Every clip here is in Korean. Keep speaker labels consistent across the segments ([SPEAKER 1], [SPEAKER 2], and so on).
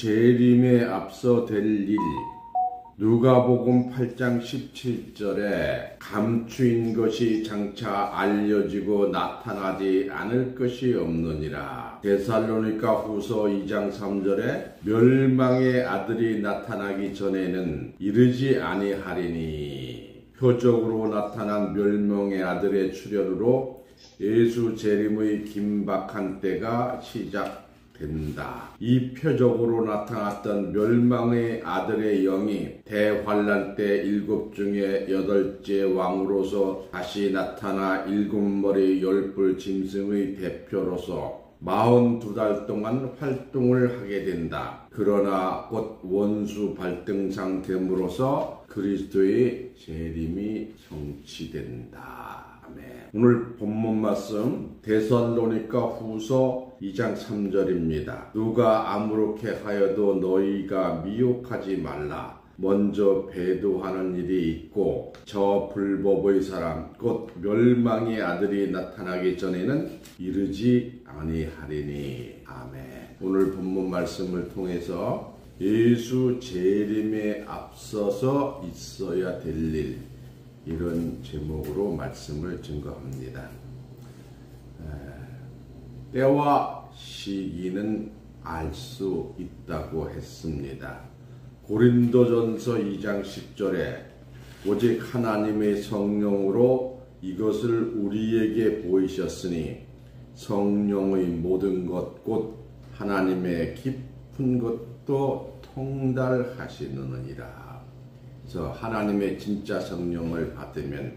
[SPEAKER 1] 재림에 앞서 될 일. 누가복음 8장 17절에 감추인 것이 장차 알려지고 나타나지 않을 것이 없느니라. 데살로니가 후서 2장 3절에 멸망의 아들이 나타나기 전에는 이르지 아니하리니. 표적으로 나타난 멸망의 아들의 출현으로 예수 재림의 긴박한 때가 시작된다. 이 표적으로 나타났던 멸망의 아들의 영이 대환란 때 7 중에 8째 왕으로서 다시 나타나 7머리 10뿔 짐승의 대표로서 42달 동안 활동을 하게 된다. 그러나 곧 원수 발등상 됨으로써 그리스도의 재림이 성취된다. 오늘 본문 말씀 데살로니가 후서 2장 3절입니다. 누가 아무렇게 하여도 너희가 미혹하지 말라. 먼저 배도하는 일이 있고 저 불법의 사람 곧 멸망의 아들이 나타나기 전에는 이르지 아니하리니. 아멘. 오늘 본문 말씀을 통해서 예수 재림에 앞서서 있어야 될 일, 이런 제목으로 말씀을 증거합니다. 때와 시기는 알 수 있다고 했습니다. 고린도전서 2장 10절에 오직 하나님의 성령으로 이것을 우리에게 보이셨으니 성령의 모든 것 곧 하나님의 깊은 것도 통달하시느니라. 그래서 하나님의 진짜 성령을 받으면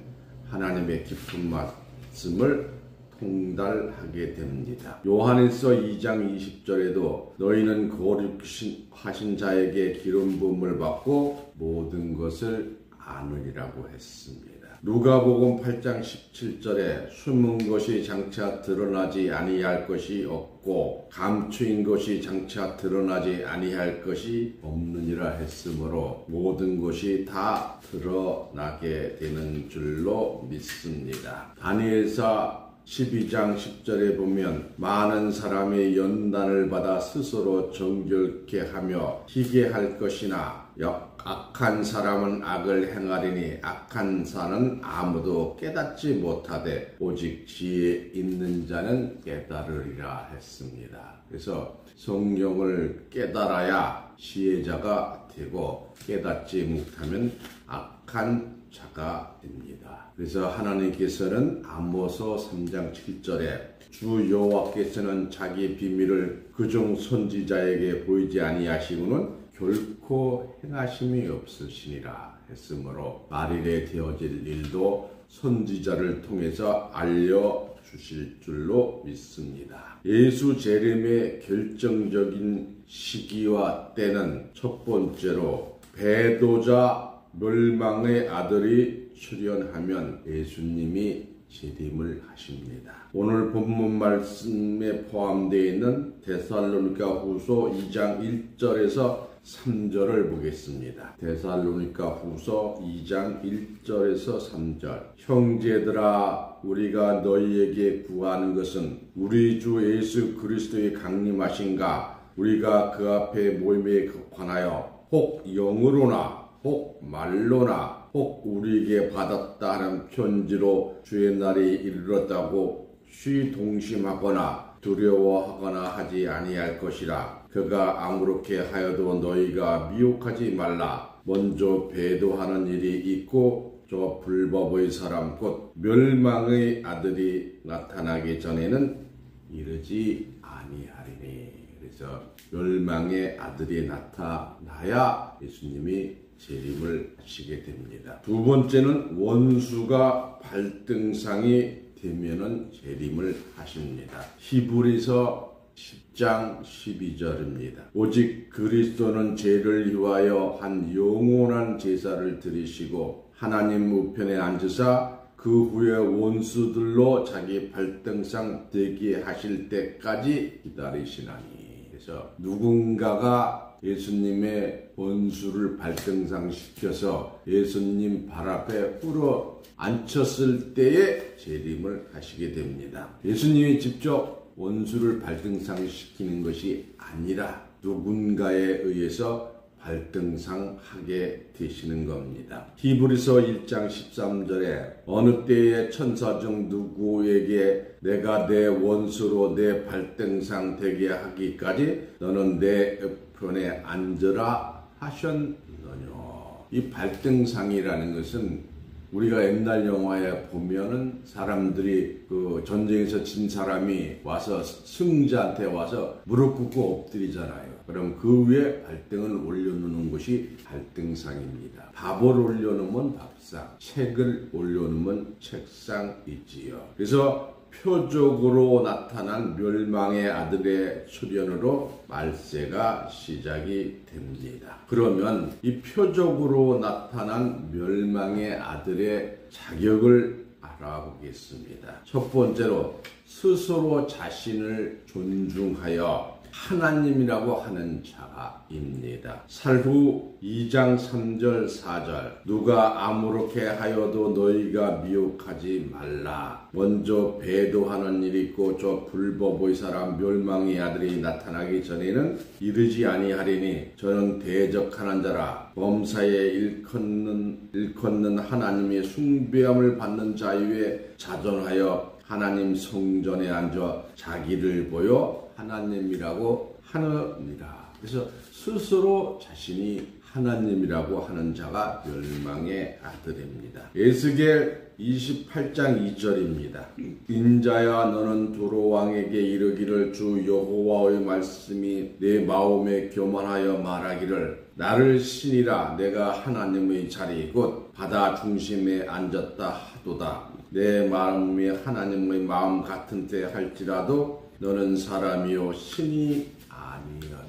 [SPEAKER 1] 하나님의 깊은 말씀을 통달하게 됩니다. 요한일서 2장 20절에도 너희는 거룩하신 자에게 기름 부음을 받고 모든 것을 아느니라고 했습니다. 누가복음 8장 17절에 숨은 것이 장차 드러나지 아니할 것이 없고 감추인 것이 장차 드러나지 아니할 것이 없느니라 했으므로 모든 것이 다 드러나게 되는 줄로 믿습니다. 다니엘서 12장 10절에 보면 많은 사람이 연단을 받아 스스로 정결케 하며 희게 할 것이나 악한 사람은 악을 행하리니 악한 자는 아무도 깨닫지 못하되 오직 지혜 있는 자는 깨달으리라 했습니다. 그래서 성령을 깨달아야 지혜자가 되고 깨닫지 못하면 악한 자가 됩니다. 그래서 하나님께서는 아모스 3장 7절에 주 여호와께서는 자기 비밀을 그중 선지자에게 보이지 아니하시고는 결코 행하심이 없으시니라 했으므로 말일에 되어질 일도 선지자를 통해서 알려주실 줄로 믿습니다. 예수 재림의 결정적인 시기와 때는 첫 번째로 배도자 멸망의 아들이 출현하면 예수님이 재림을 하십니다. 오늘 본문 말씀에 포함되어 있는 데살로니가 후서 2장 1절에서 3절을 보겠습니다. 데살로니가 후서 2장 1절에서 3절. 형제들아, 우리가 너희에게 구하는 것은 우리 주 예수 그리스도의 강림하신가 우리가 그 앞에 모임에 관하여 혹 영으로나 혹 말로나 혹 우리에게 받았다 하는 편지로 주의 날이 이르렀다고 쉬동심하거나 두려워하거나 하지 아니할 것이라. 그가 아무렇게 하여도 너희가 미혹하지 말라. 먼저 배도하는 일이 있고 저 불법의 사람 곧 멸망의 아들이 나타나기 전에는 이르지 아니하리니. 그래서 멸망의 아들이 나타나야 예수님이 재림을 하시게 됩니다. 두 번째는 원수가 발등상이 되면은 재림을 하십니다. 히브리서 10장 12절입니다. 오직 그리스도는 죄를 위하여 한 영원한 제사를 드리시고 하나님 우편에 앉으사 그 후에 원수들로 자기 발등상 되게 하실 때까지 기다리시나니. 그래서 누군가가 예수님의 원수를 발등상 시켜서 예수님 발 앞에 꿇어 앉혔을 때에 재림을 하시게 됩니다. 예수님이 직접 원수를 발등상 시키는 것이 아니라 누군가에 의해서 발등상하게 되시는 겁니다. 히브리서 1장 13절에 어느 때에 천사 중 누구에게 내가 내 원수로 내 발등상 되게 하기까지 너는 내 우편에 앉으라 하셨느뇨. 이 발등상이라는 것은 우리가 옛날 영화에 보면은 사람들이 그 전쟁에서 진 사람이 와서 승자한테 와서 무릎 꿇고 엎드리잖아요. 그럼 그 위에 발등을 올려놓는 것이 발등상입니다. 밥을 올려놓으면 밥상, 책을 올려놓으면 책상이지요. 그래서 표적으로 나타난 멸망의 아들의 출현으로 말세가 시작이 됩니다. 그러면 이 표적으로 나타난 멸망의 아들의 자격을 알아보겠습니다. 첫 번째로 스스로 자신을 존중하여 하나님이라고 하는 자가입니다. 살후 2장 3절 4절 누가 아무렇게 하여도 너희가 미혹하지 말라. 먼저 배도하는 일이 있고 저 불법의 사람 멸망의 아들이 나타나기 전에는 이르지 아니하리니 저는 대적하는 자라. 범사에 일컫는 하나님의 숭배함을 받는 자유에 자존하여 하나님 성전에 앉아 자기를 보여 하나님이라고 하느니라. 그래서 스스로 자신이 하나님이라고 하는 자가 멸망의 아들입니다. 에스겔 28장 2절입니다. 인자야 너는 두로 왕에게 이르기를 주 여호와의 말씀이 내 마음에 교만하여 말하기를 나를 신이라 내가 하나님의 자리 곧 바다 중심에 앉았다 하도다. 내 마음이 하나님의 마음 같은 때 할지라도 너는 사람이요 신이 아니거늘.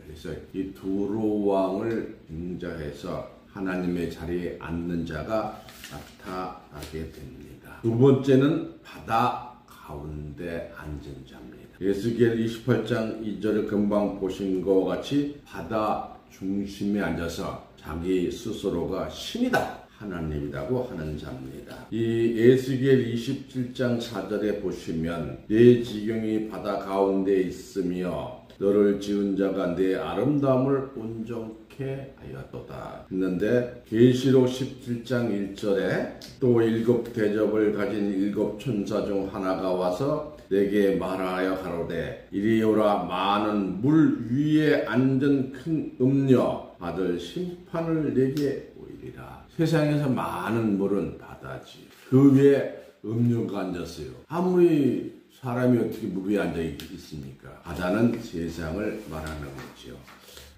[SPEAKER 1] 그래서 이 두로 왕을 빙자해서 하나님의 자리에 앉는 자가 나타나게 됩니다. 두 번째는 바다 가운데 앉은 자입니다. 에스겔 28장 2절을 금방 보신 것 같이 바다 중심에 앉아서 자기 스스로가 신이다. 하나님이라고 하는 자입니다. 이 에스겔 27장 4절에 보시면 내 지경이 바다 가운데 있으며 너를 지은 자가 내 아름다움을 온전케 하였도다 했는데 계시록 17장 1절에 또 7 대접을 가진 7 천사 중 하나가 와서 내게 말하여 가로되 이리 오라. 많은 물 위에 앉은 큰 음녀 받을 심판을 내게 보이리라. 세상에서 많은 물은 바다지. 그 위에 음료가 앉았어요. 아무리 사람이 어떻게 물 위에 앉아 있습니까? 바다는 세상을 말하는 거죠.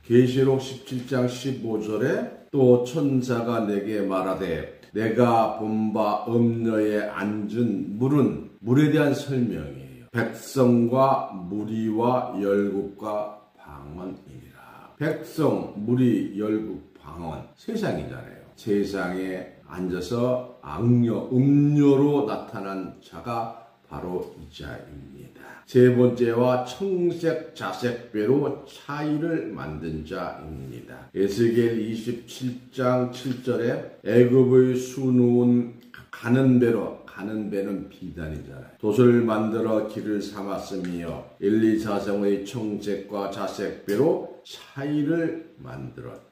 [SPEAKER 1] 계시록 17장 15절에 또 천사가 내게 말하되 내가 본 바 음녀에 앉은 물은 물에 대한 설명이에요. 백성과 무리와 열국과 방언이니라. 백성, 무리, 열국, 방언 세상이잖아요. 세상에 앉아서 악녀, 음녀로 나타난 자가 바로 이 자입니다. 세 번째와 청색, 자색배로 차이를 만든 자입니다. 에스겔 27장 7절에 애굽의 수놓은 가는 배로, 가는 배는 비단이잖아요. 돛을 만들어 길을 삼았으며 1, 2, 4성의 청색과 자색배로 차이를 만들었다.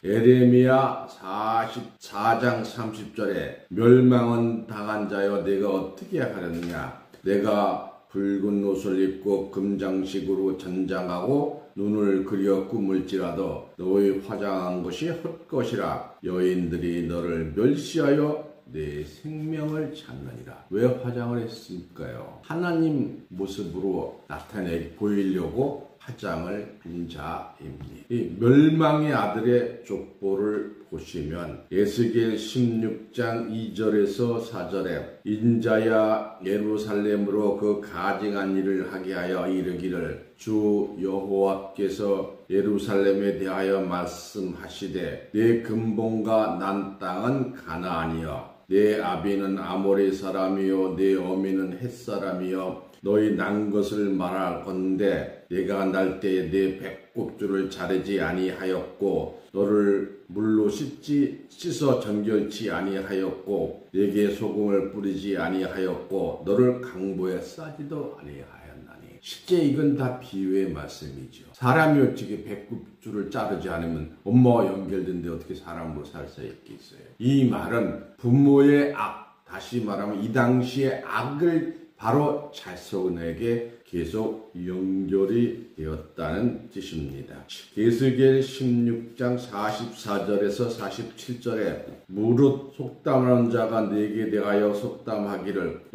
[SPEAKER 1] 에레미야 44장 30절에 멸망은 당한 자여 내가 어떻게 하려느냐. 내가 붉은 옷을 입고 금장식으로 전장하고 눈을 그려 꾸물지라도 너의 화장한 것이 헛것이라. 여인들이 너를 멸시하여 내 생명을 찾느니라. 왜 화장을 했을까요? 하나님 모습으로 나타내 보이려고 화장을 한 자입니다. 이 멸망의 아들의 족보를 보시면 에스겔 16장 2절에서 4절에 인자야 예루살렘으로 그 가증한 일을 하게 하여 이르기를 주 여호와께서 예루살렘에 대하여 말씀하시되 내 근본과 난 땅은 가나안이여 내 아비는 아모리 사람이요 내 어미는 헷 사람이요 너희 난 것을 말하건대 내가 날 때에 내 배꼽줄을 자르지 아니하였고 너를 물로 씻어 정결치 아니하였고 내게 소금을 뿌리지 아니하였고 너를 강보에 싸지도 아니하였나니. 실제 이건 다 비유의 말씀이죠. 사람이 어떻게 배꼽줄을 자르지 않으면 엄마와 연결된데 어떻게 사람으로 살 수 있겠어요. 이 말은 부모의 악, 다시 말하면 이 당시의 악을 바로 자손에게 계속 연결이 되었다는 뜻입니다. 에스겔 16장 44절에서 47절에 무릇 속담하는 자가 네게 대하여 속담하기를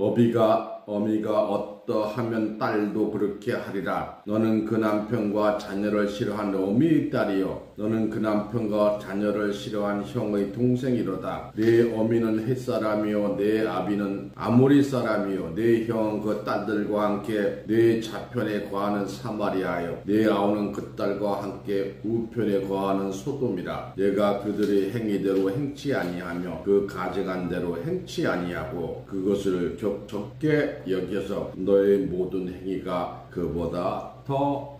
[SPEAKER 1] 어미가 어떠하면 딸도 그렇게 하리라. 너는 그 남편과 자녀를 싫어한 어미의 딸이요 너는 그 남편과 자녀를 싫어한 형의 동생이로다. 네 어미는 햇사람이요 내 아비는 아모리 사람이요 내 형은 그 딸들과 함께 내 좌편에 거하는 사마리아요 내 아우는 그 딸과 함께 우편에 거하는 소돔이라. 내가 그들의 행위대로 행치 아니하며 그 가증한 대로 행치 아니하고 그것을 적게 여겨서 너의 모든 행위가 그보다 더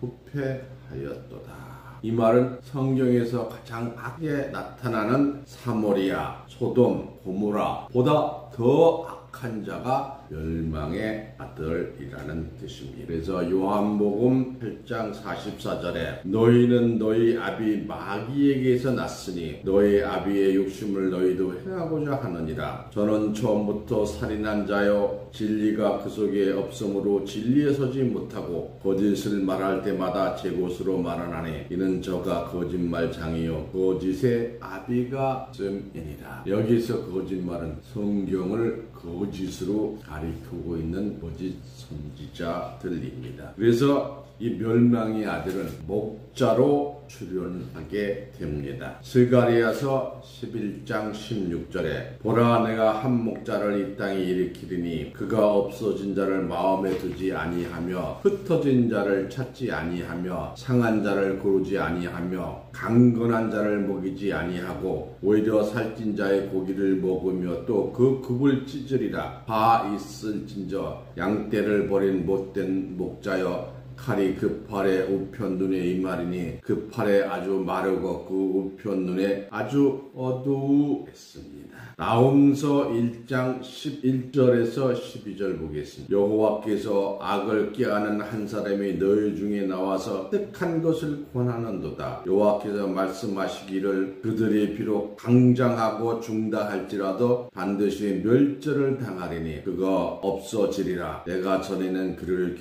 [SPEAKER 1] 부패하였도다. 이 말은 성경에서 가장 악에 나타나는 사모리아, 소돔, 고모라보다 더 악한 자가 멸망의 아들이라는 뜻입니다. 그래서 요한복음 8장 44절에 너희는 너희 아비 마귀에게서 났으니 너희 아비의 욕심을 너희도 행하고자 하느니라. 저는 처음부터 살인한 자요 진리가 그 속에 없으므로 진리에 서지 못하고 거짓을 말할 때마다 제 곳으로 말하나니 이는 저가 거짓말장이요 거짓의 아비가 쯤이니라. 여기서 거짓말은 성경을 거짓으로 가리키고 있는 거짓 선지자들입니다. 그래서 이 멸망의 아들은 목자로 출현하게 됩니다. 스가랴서 11장 16절에 보라 내가 한 목자를 이 땅에 일으키리니 그가 없어진 자를 마음에 두지 아니하며 흩어진 자를 찾지 아니하며 상한 자를 고르지 아니하며 강건한 자를 먹이지 아니하고 오히려 살찐 자의 고기를 먹으며 또 그 굽을 찢으리라. 바 있을진저 양떼를 버린 못된 목자여 칼이 그 팔의 우편 눈에 임하리니 그 팔에 아주 마르고 그 우편 눈에 아주 어두웠습니다. 나홈서 1장 11절에서 12절 보겠습니다. 여호와께서 악을 꾀하는 한 사람이 너희 중에 나와서 뜻한 것을 권하는도다. 여호와께서 말씀하시기를 그들이 비록 강장하고 중다할지라도 반드시 멸절을 당하리니 그가 없어지리라. 내가 전에는 그를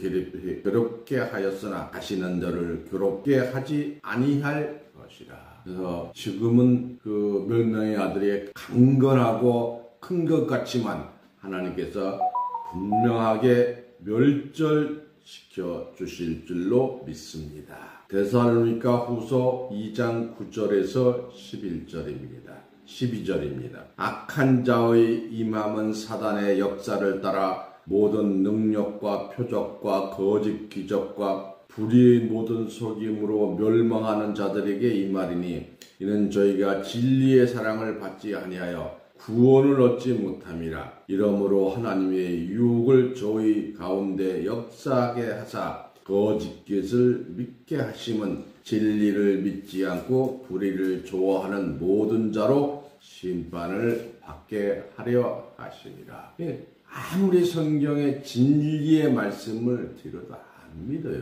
[SPEAKER 1] 괴롭게 하였으나 다시는 너를 괴롭게 하지 아니할 것이라. 그래서 지금은 그 멸망의 아들이 강건하고 큰 것 같지만 하나님께서 분명하게 멸절시켜 주실 줄로 믿습니다. 데살로니가 후서 2장 9절에서 12절입니다. 악한 자의 임함은 사단의 역사를 따라 모든 능력과 표적과 거짓 기적과 불의의 모든 속임으로 멸망하는 자들에게 이 말이니 이는 저희가 진리의 사랑을 받지 아니하여 구원을 얻지 못함이라. 이러므로 하나님의 유혹을 저희 가운데 역사하게 하사 거짓 것을 믿게 하심은 진리를 믿지 않고 불의를 좋아하는 모든 자로 심판을 받게 하려 하시니라. 아무리 성경의 진리의 말씀을 들어도 안 믿어요.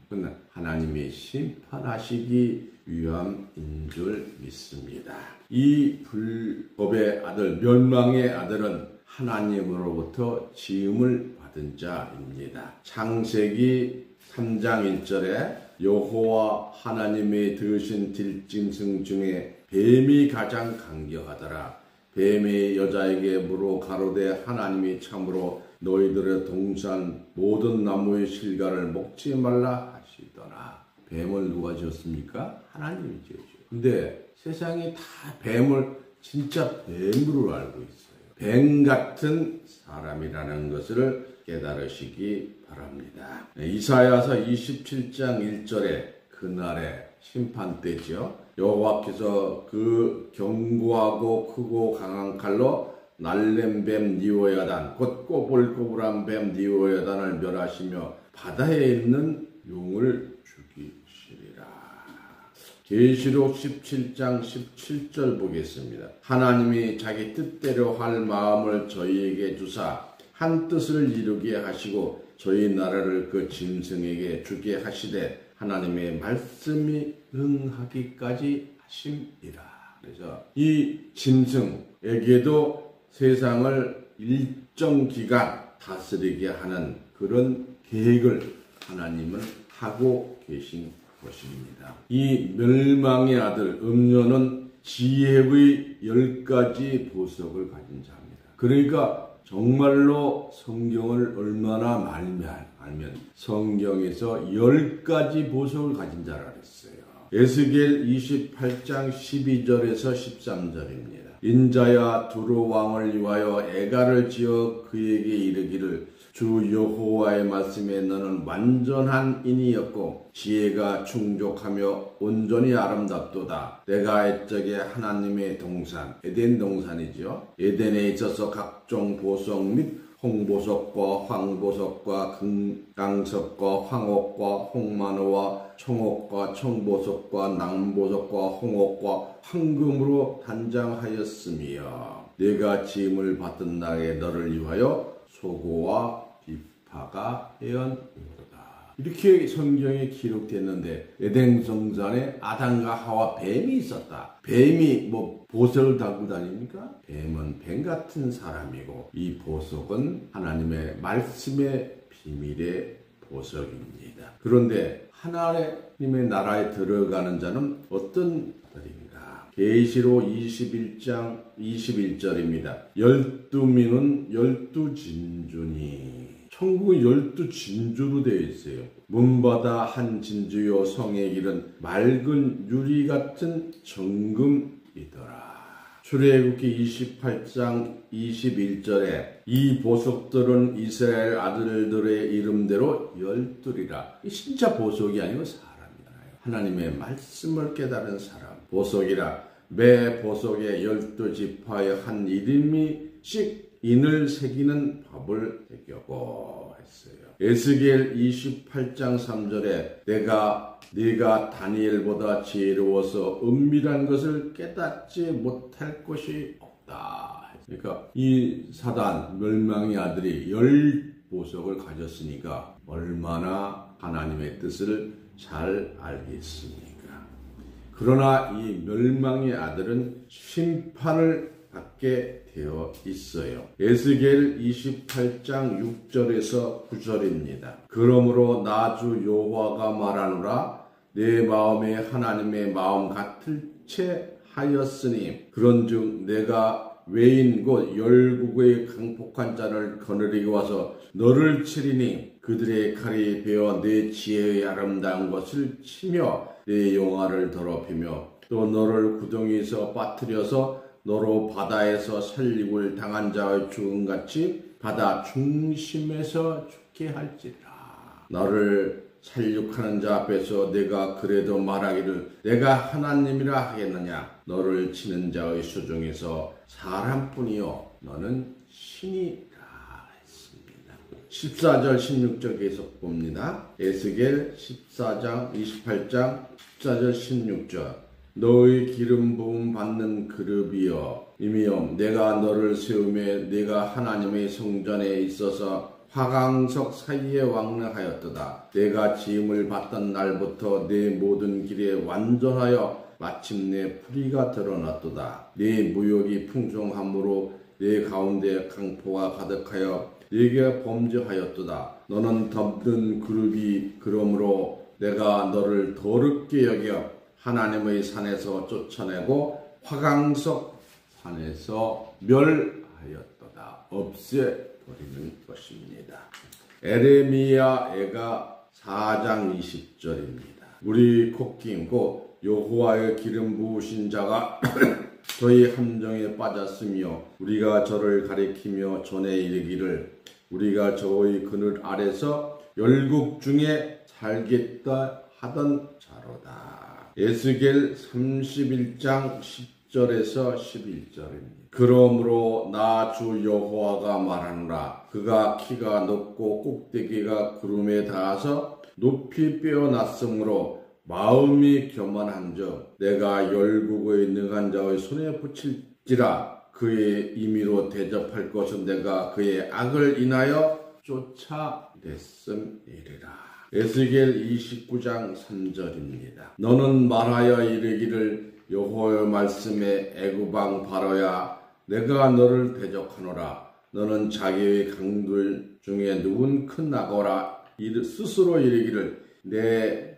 [SPEAKER 1] 그러나 하나님이 심판하시기 위함인 줄 믿습니다. 이 불법의 아들, 멸망의 아들은 하나님으로부터 지음을 받은 자입니다. 창세기 3장 1절에 여호와 하나님의 드신 들짐승 중에 뱀이 가장 강경하더라. 뱀이 여자에게 물어 가로되 하나님이 참으로 너희들의 동산 모든 나무의 실과를 먹지 말라 하시더라. 뱀을 누가 지었습니까? 하나님이 지었죠. 근데 세상이 다 뱀을 진짜 뱀으로 알고 있어요. 뱀 같은 사람이라는 것을 깨달으시기 바랍니다. 이사야서 27장 1절에 그날의 심판 때죠. 여호와께서 그 견고하고 크고 강한 칼로 날렘 뱀 니오야단 곧 꼬불꼬불한 뱀 니오야단을 멸하시며 바다에 있는 용을 죽이시리라. 계시록 17장 17절 보겠습니다. 하나님이 자기 뜻대로 할 마음을 저희에게 주사 한 뜻을 이루게 하시고 저희 나라를 그 짐승에게 주게 하시되 하나님의 말씀이 응하기까지 하심이라. 그래서 이 짐승에게도 세상을 일정 기간 다스리게 하는 그런 계획을 하나님은 하고 계신 것입니다. 이 멸망의 아들 음녀는 지혜의 10가지 보석을 가진 자입니다. 그러니까 정말로 성경을 얼마나 많이 알면 성경에서 10가지 보석을 가진 자라 그랬어요. 에스겔 28장 12절에서 13절입니다. 인자야 두루 왕을 위하여 애가를 지어 그에게 이르기를 주 여호와의 말씀에 너는 완전한 인이었고 지혜가 충족하며 온전히 아름답도다. 내가 옛적에 하나님의 동산 에덴 동산이죠. 에덴에 있어서 각종 보석 및 홍보석과 황보석과 금강석과 황옥과 홍마노와 청옥과 청보석과 낭보석과 홍옥과 황금으로 단장하였으며 내가 지음을 받던 날에 너를 위하여 소고와 비파가 애언이로다. 이렇게 성경에 기록됐는데 에덴 동산에 아담과 하와 뱀이 있었다. 뱀이 보석을 달고 다닙니까? 뱀은 뱀 같은 사람이고 이 보석은 하나님의 말씀의 비밀의 보석입니다. 그런데 하나님의 나라에 들어가는 자는 어떤 자들인가? 계시록 21장 21절입니다. 12민은 12진주니 천국은 12진주로 되어 있어요. 문마다 한 진주요 성의 길은 맑은 유리 같은 정금이더라. 출애굽기 28장 21절에 이 보석들은 이스라엘 아들들의 이름대로 12이라. 진짜 보석이 아니고 사람이잖아요. 하나님의 말씀을 깨달은 사람. 보석이라. 매 보석에 12지파의 한 이름이씩 인을 새기는 법을 새겼고 했어요. 에스겔 28장 3절에 네가 다니엘보다 지혜로워서 은밀한 것을 깨닫지 못할 것이 없다. 그러니까 이 사단 멸망의 아들이 10보석을 가졌으니까 얼마나 하나님의 뜻을 잘 알겠습니까? 그러나 이 멸망의 아들은 심판을 받게 되어 있어요. 에스겔 28장 6절에서 9절입니다. 그러므로 나 주 여호와가 말하노라 내 마음에 하나님의 마음 같을 채 하였으니 그런즉 내가 외인 곧 열국의 강폭한 자를 거느리고 와서 너를 치리니 그들의 칼이 베어 내 지혜의 아름다운 것을 치며 내 영화를 더럽히며 또 너를 구덩이에서 빠뜨려서 너로 바다에서 살육을 당한 자의 죽음같이 바다 중심에서 죽게 할지라. 너를 살육하는 자 앞에서 내가 그래도 말하기를 내가 하나님이라 하겠느냐. 너를 치는 자의 수중에서 사람뿐이요 너는 신이라 했습니다. 14절 16절 계속 봅니다. 에스겔 14장 28장 14절 16절 너의 기름 부음 받는 그룹이여 이미여 내가 너를 세우며 내가 하나님의 성전에 있어서 화강석 사이에 왕래하였도다. 내가 지음을 받던 날부터 내 모든 길에 완전하여 마침내 풀이가 드러났도다. 네 무역이 풍성함으로 네 가운데 강포가 가득하여 네게 범죄하였도다. 너는 덮는 그룹이 그러므로 내가 너를 더럽게 여겨 하나님의 산에서 쫓아내고 화강석 산에서 멸하였도다. 없애버리는 것입니다. 에레미야애가 4장 20절입니다. 우리 곡괭 곧 여호와의 기름 부으신 자가 저희 함정에 빠졌으며 우리가 저를 가리키며 전에 이르기를 우리가 저의 그늘 아래서 열국 중에 살겠다 하던 자로다. 에스겔 31장 10절에서 11절입니다. 그러므로 나 주 여호와가 말하노라. 그가 키가 높고 꼭대기가 구름에 닿아서 높이 빼어났으므로 마음이 교만한즉 내가 열국의 능한 자의 손에 붙일지라. 그의 임의로 대접할 것은 내가 그의 악을 인하여 쫓아내리라. 됐음이리라. 에스겔 29장 3절입니다. 너는 말하여 이르기를 여호와의 말씀에 애굽 왕 바로야 내가 너를 대적하노라. 너는 자기의 강들 중에 누군 큰 악어라 스스로 이르기를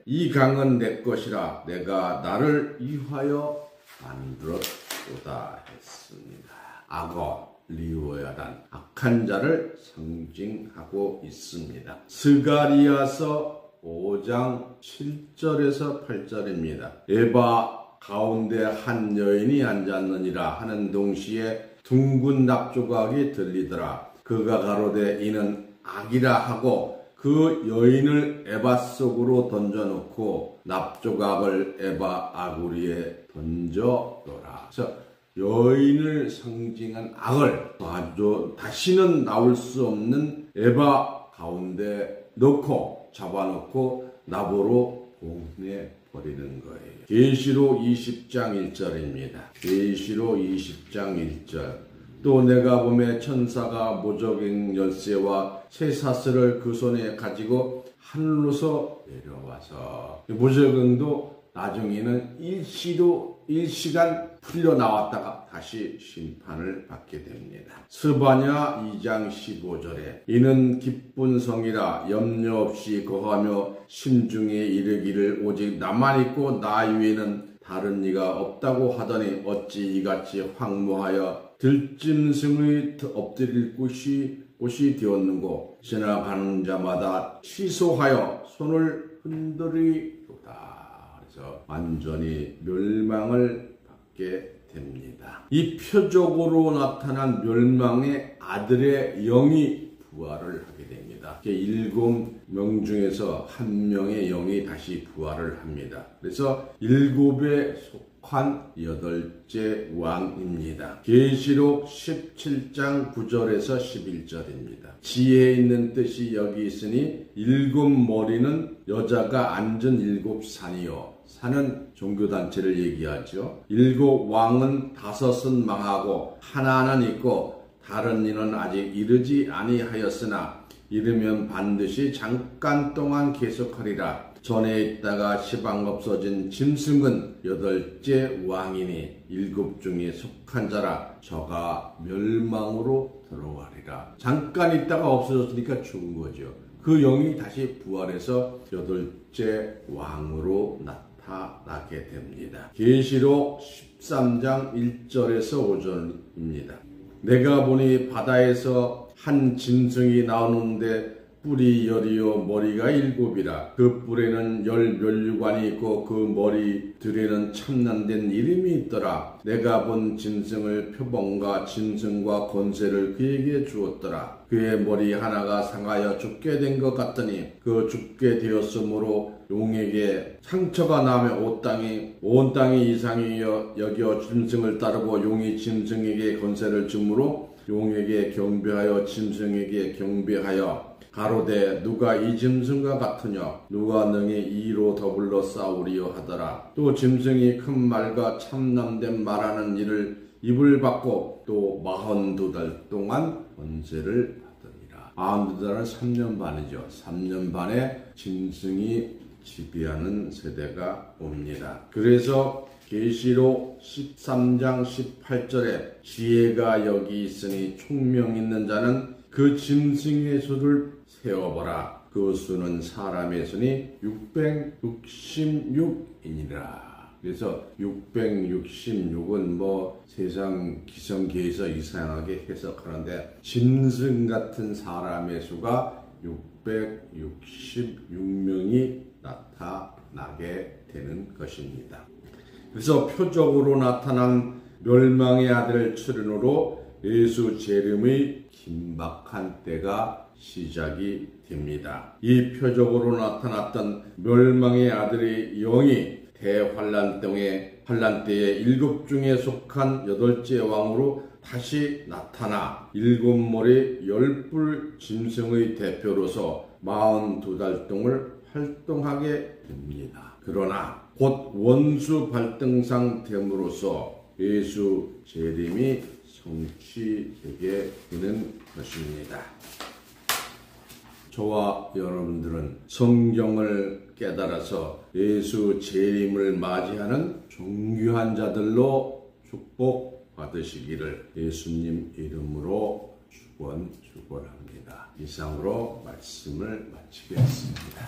[SPEAKER 1] 이 강은 내 것이라 내가 나를 위하여 만들었도다 했습니다. 악어 리오야란 악한 자를 상징하고 있습니다. 스가리아서 5장 7절에서 8절입니다. 에바 가운데 한 여인이 앉았느니라 하는 동시에 둥근 납조각이 들리더라. 그가 가로되 이는 악이라 하고 그 여인을 에바 속으로 던져놓고 납조각을 에바 아구리에 던져놓으라. 그래서 여인을 상징한 악을 다시는 나올 수 없는 에바 가운데 넣고 잡아놓고 나보로 보내버리는 거예요. 계시록 20장 1절입니다. 계시록 20장 1절. 또 내가 보매 천사가 모적인 열쇠와 새 사슬을 그 손에 가지고 하늘로서 내려와서 모적응도 나중에는 일시간 풀려 나왔다가 다시 심판을 받게 됩니다. 스바냐 2장 15절에 이는 기쁜 성이라 염려 없이 거하며 심중에 이르기를 오직 나만 있고 나 위에는 다른 이가 없다고 하더니 어찌 이같이 황무하여 들짐승의 엎드릴 곳이 되었는고 지나가는 자마다 취소하여 손을 흔들리로다. 그래서 완전히 멸망을 받게 됩니다. 이 표적으로 나타난 멸망의 아들의 영이 부활을 하게 됩니다. 7명 중에서 한 명의 영이 다시 부활을 합니다. 그래서 7에 속한 8째 왕입니다. 계시록 17장 9절에서 11절입니다. 지혜 있는 뜻이 여기 있으니 7머리는 여자가 앉은 7산이요. 산은 종교단체를 얘기하죠. 7왕은 5은 망하고 하나는 있고 다른 이는 아직 이르지 아니하였으나 이르면 반드시 잠깐 동안 계속하리라. 전에 있다가 시방 없어진 짐승은 8째 왕이니 7 중에 속한 자라. 저가 멸망으로 들어가리라. 잠깐 있다가 없어졌으니까 죽은 거죠. 그 영이 다시 부활해서 8째 왕으로 나타나게 됩니다. 계시록 13장 1절에서 5절입니다. 내가 보니 바다에서 한 짐승이 나오는데 뿔이 10이요 머리가 7이라. 그 뿔에는 10 면류관이 있고 그 머리들에는 참난된 이름이 있더라. 내가 본 짐승을 표범과 짐승과 권세를 그에게 주었더라. 그의 머리 하나가 상하여 죽게 된 것 같더니 그 죽게 되었으므로 용에게 상처가 나며 온 땅이 이상히 여겨 짐승을 따르고 용이 짐승에게 권세를 주므로 용에게 경배하여 짐승에게 경배하여 가로되 누가 이 짐승과 같으냐 누가 능히 이로 더불러 싸우리요 하더라. 또 짐승이 큰 말과 참남된 말하는 일을 입을 받고 또 42달 동안 권세를 받으리라. 42달은 3년 반이죠. 3년 반에 짐승이 지배하는 세대가 옵니다. 그래서 계시록 13장 18절에 지혜가 여기 있으니 총명 있는 자는 그 짐승의 수를 세어보라. 그 수는 사람의 수니 666이니라. 그래서 666은 세상 기성계에서 이상하게 해석하는데 짐승 같은 사람의 수가 666명이 나타나게 되는 것입니다. 그래서 표적으로 나타난 멸망의 아들 출현으로 예수 재림의 긴박한 때가 시작이 됩니다. 이 표적으로 나타났던 멸망의 아들의 영이 대환란 때에 7 중에 속한 8째 왕으로 다시 나타나 7머리 10뿔 짐승의 대표로서 42달 동안 활동하게 됩니다. 그러나 곧 원수 발등상 됨으로써 예수 재림이 성취되게 되는 것입니다. 저와 여러분들은 성경을 깨달아서 예수 재림을 맞이하는 존귀한 자들로 축복받으시기를 예수님 이름으로 축원합니다. 이상으로 말씀을 마치겠습니다.